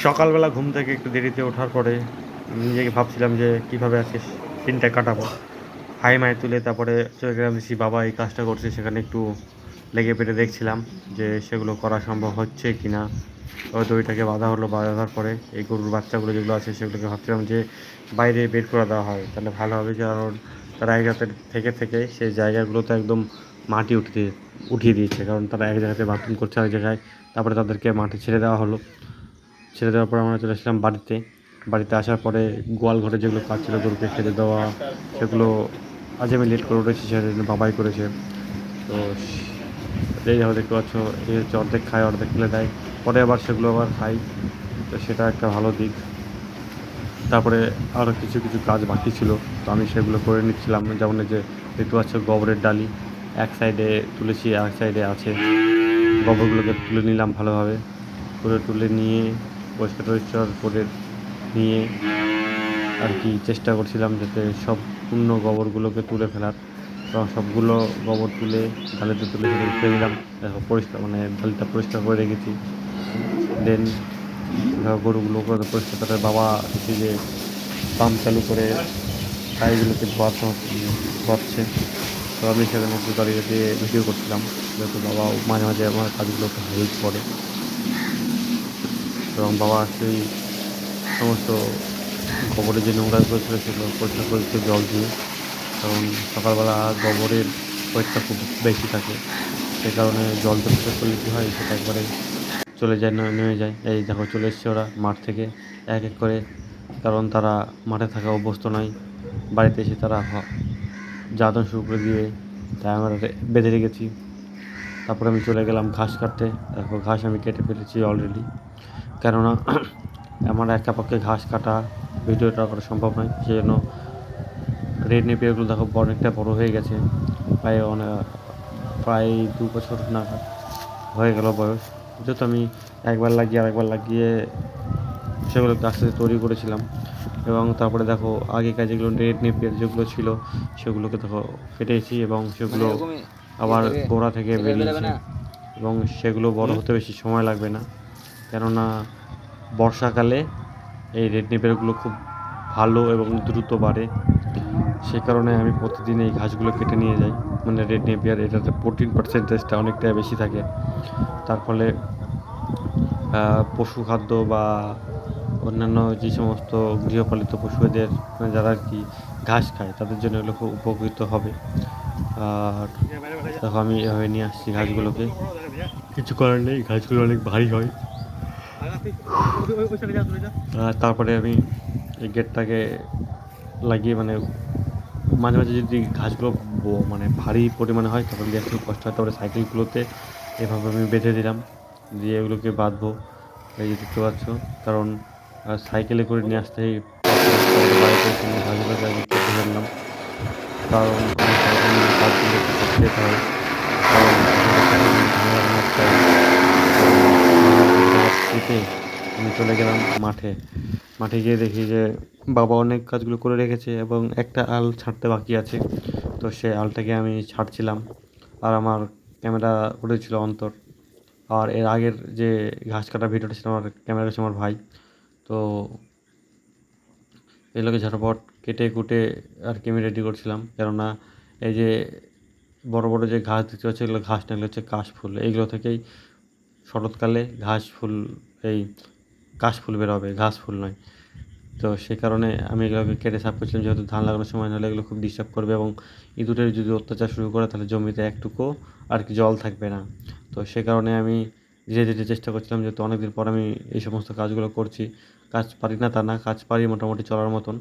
সকালবেলা ঘুম থেকে একটু দেরিতে ওঠার পরে নিজেকে ভাবছিলাম যে কীভাবে আজকে দিনটা কাটাবো। হাই মাই তুলে তারপরে চলে গেলাম, দেখছি বাবা এই কাজটা করছে, সেখানে একটু লেগে পেটে দেখছিলাম যে সেগুলো করা সম্ভব হচ্ছে কি না। দড়িটাকে বাঁধা হলো, বাঁধার পরে এই গরুর বাচ্চাগুলো যেগুলো আছে সেগুলোকে ভাবছিলাম যে বাইরে বের করে দেওয়া হয় তাহলে ভালো হবে, কারণ তারা এক জায়গাতে থেকে থেকে সেই জায়গাগুলোতে একদম মাটি উঠিয়ে দিয়েছে, কারণ তারা এক জায়গাতে বাথরুম করছে এক জায়গায়। তারপরে তাদেরকে মাঠে ছেড়ে দেওয়া হলো। ছেড়ে দেওয়ার পর আমরা চলে আসলাম বাড়িতে আসার পরে গোয়াল ঘরে যেগুলো কাজ ছিল গরুকে খেতে দেওয়া, সেগুলো আজ আমি লেট করে উঠেছি, সেটা বাবাই করেছে। তো এই দেখো দেখতে পাচ্ছ, এই হচ্ছে অর্ধেক খায় অর্ধেক ফেলে দেয়, পরে আবার সেগুলো আবার খাই। তো সেটা একটা ভালো দিক। তারপরে আরও কিছু কিছু কাজ বাকি ছিল, তো আমি সেগুলো করে নিচ্ছিলাম। যেমন যে দেখতে পাচ্ছ গোবরের ডালি এক সাইডে তুলেছি, এক সাইডে আছে। গোবরগুলোকে তুলে নিলাম ভালোভাবে, তুলে নিয়ে পরিষ্কার টরিষ্কার করে নিয়ে আর কি চেষ্টা করছিলাম যাতে সম্পূর্ণ গোবরগুলোকে তুলে ফেলার। এবং সবগুলো গোবর তুলে ডালিতে তুলে ফেলে দিলাম। দেখো পরিষ্কার, মানে ডালিটা পরিষ্কার করে রেখেছি। দেন গরুগুলো পরিষ্কার করে বাবা দেখি যে পাম্প চালু করে গাড়িগুলোকে ধোয়াচ্ছে। তো আমি সেখানে একটু দাঁড়িয়ে দিয়ে ভিডিও করছিলাম, যেহেতু বাবা মাঝে মাঝে আমার কাজগুলোকে হেল্প করে। এবং বাবা সেই সমস্ত গোবরের যে নোংরাগুলো ছিল সেগুলো পরিষ্কার করেছে জল দিয়ে, কারণ সকালবেলা গোবরের ওয়েটটা খুব বেশি থাকে, সে কারণে জল পরিষ্কার করলে কী হয় সেটা একবারে চলে যায়, নেমে যায়। এই দেখো চলে এসছে ওরা মাঠ থেকে এক এক করে, কারণ তারা মাঠে থাকা অভ্যস্ত নয়। বাড়িতে এসে তারা জ্বালাতন শুরু করে দিয়ে, তাই আমরা বেঁধে রেখেছি। তারপরে আমি চলে গেলাম ঘাস কাটতে। দেখো ঘাস আমি কেটে ফেলেছি অলরেডি, কেননা আমার একা পক্ষে ঘাস কাটা ভিডিওটা করা সম্ভব নয়। সেই জন্য রেড নেপিয়ারগুলো দেখো অনেকটা বড়ো হয়ে গেছে, প্রায় 2 বছর নাগাদ হয়ে গেল বয়স। যেহেতু আমি একবার লাগিয়ে সেগুলোকে আস্তে আস্তে তৈরি করেছিলাম। এবং তারপরে দেখো আগেকার যেগুলো রেড নেপিয়ার যেগুলো ছিল সেগুলোকে দেখো কেটেছি, এবং সেগুলো আবার গোড়া থেকে বেরিয়েছে। এবং সেগুলো বড় হতে বেশি সময় লাগবে না, কেননা বর্ষাকালে এই রেড নেপিয়ারগুলো খুব ভালো এবং দ্রুত বাড়ে। সে কারণে আমি প্রতিদিন এই ঘাসগুলো কেটে নিয়ে যাই। মানে রেড নেপিয়ার, এটাতে প্রোটিন পার্সেন্টেজটা অনেকটাই বেশি থাকে, তার ফলে পশু খাদ্য বা অন্যান্য যে সমস্ত গৃহপালিত পশুদের যারা আর কি ঘাস খায় তাদের জন্য এগুলো খুব উপকৃত হবে। আর দেখো আমি এভাবে নিয়ে আসছি ঘাসগুলোকে, কিছু করার নেই, ঘাসগুলো অনেক ভারী হয়। তারপরে আমি এই গেটটাকে লাগিয়ে, মানে মাঝে মাঝে যদি ঘাসগুলো মানে ভারী পরিমাণে হয় তখন দিয়ে একটু কষ্ট হয়। তারপরে সাইকেলগুলোতে এভাবে আমি বেঁধে দিলাম, দিয়ে এগুলোকে বাঁধবো। এই যে দেখতে পাচ্ছ, কারণ সাইকেলে করে নিয়ে আসতেই বাড়িতে ঘাসগুলোকে আগে কেটে ফেললাম, কারণ আমার সাইকেল নিয়ে কাজগুলো করতে যেতে হয়। কারণ কেটে আমি চলে গেলাম মাঠে গিয়ে দেখি যে বাবা অনেক কাজগুলো করে রেখেছে এবং একটা আল ছাড়তে বাকি আছে। তো সেই আলটাকে আমি ছাড়ছিলাম, আর আমার ক্যামেরা উঠেছিল অন্তর। আর এর আগের যে ঘাস কাটা ভিডিওটা ছিল আমার ক্যামেরা কাছে আমার ভাই। তো এগুলোকে ঝটপট কেটে কুটে আর কি আমি রেডি করছিলাম, কেননা এই যে বড় বড় যে ঘাস দেখতে পাচ্ছি এগুলো ঘাস না, এগুলো হচ্ছে কাশফুল। এইগুলো থেকেই শরৎকালে এই কাশফুল বেরোবে, ঘাস ফুল নয়। তো সে কারণে আমি এগুলোকে কেটে সাফ করছিলাম, যেহেতু ধান লাগানোর সময় নাহলে এগুলো খুব ডিস্টার্ব করবে, এবং ইঁদুরের যদি অত্যাচার শুরু করে তাহলে জমিতে একটুকু আর কি জল থাকবে না। তো সে কারণে আমি ধীরে ধীরে চেষ্টা করছিলাম, যেহেতু অনেকদিন পর আমি এই সমস্ত কাজগুলো করছি। কাজ পারি না তা না, কাজ পারি মোটামুটি চলার মতন।